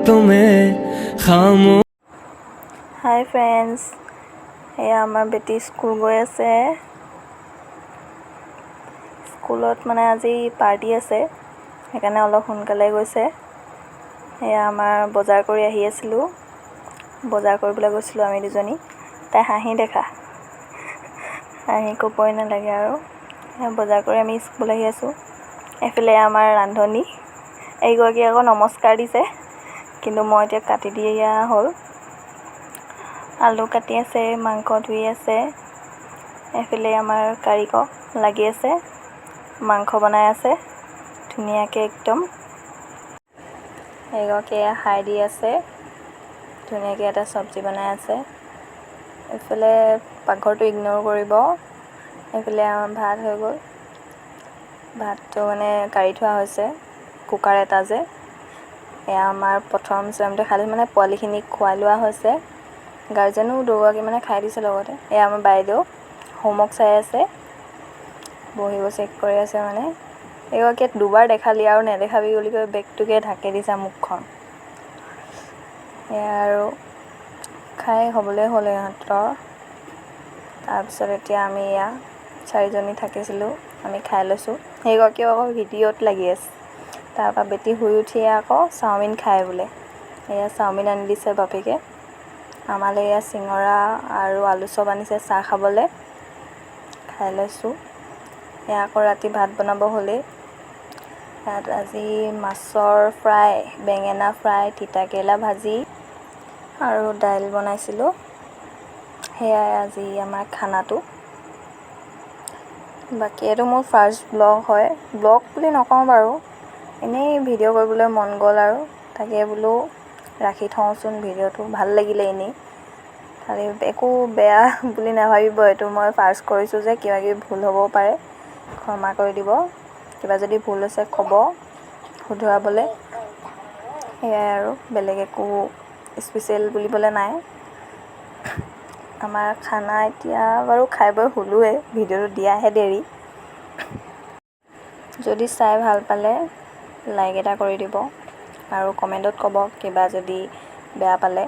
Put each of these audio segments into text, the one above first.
तुम्हें खामोश। হাই ফ্ৰেণ্ডছ, এয়া আমাৰ বেটি স্কুল গৈ আছে। স্কুলত মানে আজি পাৰ্টি আছে, সেইকাৰণে অলপ সোনকালে গৈছে। এয়া আমাৰ বজাৰ কৰি আহি আছিলোঁ, বজাৰ কৰিবলৈ গৈছিলোঁ আমি দুজনী। তাই হাঁহি দেখা, হাঁহি ক'বই নালাগে আৰু। বজাৰ কৰি আমি স্কুল আহি আছোঁ। এইফালে আমাৰ ৰান্ধনী, এইগৰাকী আকৌ নমস্কাৰ দিছে, কিন্তু মই এতিয়া কাটি দিয়া হ'ল। আলু কাটি আছে, মাংস ধুই আছে। এইফালে আমাৰ কাৰিকৰ লাগি আছে, মাংস বনাই আছে ধুনীয়াকৈ একদম। এইগৰাকীয়ে খাই দি আছে, ধুনীয়াকৈ এটা চব্জি বনাই আছে। এইফালে পাকঘৰটো ইগন'ৰ কৰিব। এইফালে আমাৰ ভাত হৈ গ'ল, ভাতটো মানে কাঢ়ি থোৱা হৈছে, কুকাৰ এটা যে। এয়া আমাৰ প্ৰথম চেমটো খালি মানে পোৱালিখিনিক খুৱাই লোৱা হৈছে। গাৰ্জেনো দুগৰাকী মানে খাই দিছে লগতে। এয়া আমাৰ বাইদেউ হোমৱৰ্ক চাই আছে, বহিব চেক কৰি আছে মানে। এইগৰাকীক দুবাৰ দেখালি আৰু নেদেখাবি বুলি কৈ বেগটোকে ঢাকি দিছে মুখখন। এয়া আৰু খাই হ'বলৈ হ'ল ইহঁতৰ। তাৰপিছত এতিয়া আমি এয়া চাৰিজনী থাকিছিলোঁ, আমি খাই লৈছোঁ। সেইগৰাকীও আকৌ ভিডিঅ'ত লাগি আছে। তাৰপৰা বেটি শুই উঠিয়ে আকৌ চাওমিন খায় বোলে। এয়া চাওমিন আনি দিছে বাপেকে আমালৈ। এয়া চিঙৰা আৰু আলু চপ আনিছে চাহ খাবলৈ, খাই লৈছোঁ। এয়া আকৌ ৰাতি ভাত বনাব হ'লেই। ইয়াত আজি মাছৰ ফ্ৰাই, বেঙেনা ফ্ৰাই, তিতাকেৰেলা ভাজি আৰু দাইল বনাইছিলোঁ। সেয়াই আজি আমাৰ খানাটো। বাকী এইটো মোৰ ফাৰ্ষ্ট ব্লগ হয়। ব্লগ বুলি নকওঁ বাৰু, এনেই ভিডিঅ' কৰিবলৈ মন গ'ল আৰু তাকে বোলো ৰাখি থওঁচোন ভিডিঅ'টো, ভাল লাগিলে এনেই। খালি একো বেয়া বুলি নাভাবিব, এইটো মই ফাৰ্ষ্ট কৰিছোঁ যে কিবা কিবি ভুল হ'বও পাৰে, ক্ষমা কৰি দিব। কিবা যদি ভুল হৈছে ক'ব শুধৰাবলৈ। সেয়াই আৰু, বেলেগ একো স্পেচিয়েল বুলিবলৈ নাই। আমাৰ খানা এতিয়া বাৰু খাই বৈ শুলোৱেই, ভিডিঅ'টো দিয়াহে দেৰি। যদি চাই ভাল পালে লাইক এটা কৰি দিব আৰু কমেণ্টত ক'ব কিবা যদি বেয়া পালে,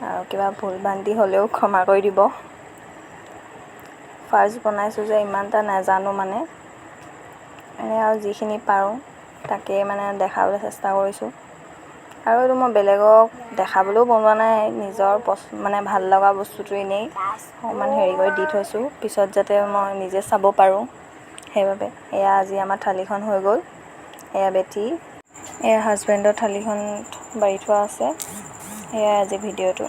আৰু কিবা ভুল ভ্ৰান্তি হ'লেও ক্ষমা কৰি দিব। ফাৰ্ষ্ট বনাইছোঁ যে ইমান এটা নাজানো মানে, এনে আৰু যিখিনি পাৰোঁ তাকেই মানে দেখাবলৈ চেষ্টা কৰিছোঁ। আৰু এইটো মই বেলেগক দেখাবলৈও বনোৱা নাই, নিজৰ মানে ভাল লগা বস্তুটো এনেই অকণমান হেৰি কৰি দি থৈছোঁ, পিছত যাতে মই নিজে চাব পাৰোঁ সেইবাবে। এয়া আজি আমাৰ থালিখন হৈ গ'ল। এয়া বেটি, এয়া হাজবেণ্ডৰ থালিখন বাঢ়ি থোৱা আছে। এয়াই আজি ভিডিঅ'টো।